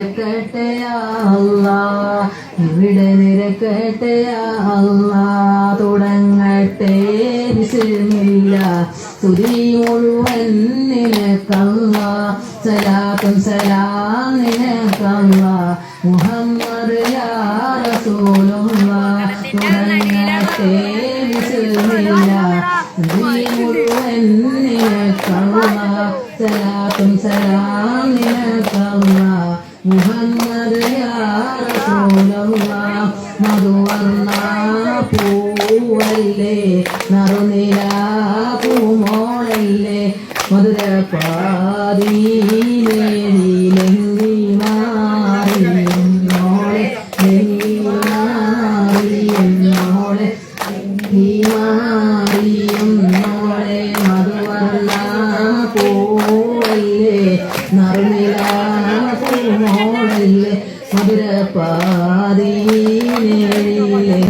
നിരക്കട്ടെ അല്ലാ, ഇവിടെ നിരക്കട്ടെ അല്ലാ. തുടങ്ങട്ടെ ബിസ്മില്ല, സ്തുതി മുഴുവൻ നിനക്കല്ലാ. സലാത്തും സലാം നിനക്കല്ലാ, മുഹമ്മദ് യാ റസൂലുള്ളാഹ്. തുടങ്ങട്ടെ ബിസ്മില്ല, സ്തുതി മുഴുവൻ നിനക്കല്ലാ. സലാത്തും സലാം നിനക്കല്ലാ, മുഹമ്മദ് യാ റസൂലുള്ളാഹ്. മധുവർണ്ണ പൂവല്ലേ, നറുനില പൂമോളല്ലേ, മധുരപ്പാതീലേലി മാറിയെന്നോളെ, മാറിയെന്നോളെ, മാറിയെന്നോളെ. മധുവർണ്ണ പൂവല്ലേ, നറുനില പൂമോളല്ലേ, മധുരപ്പാതീലേലി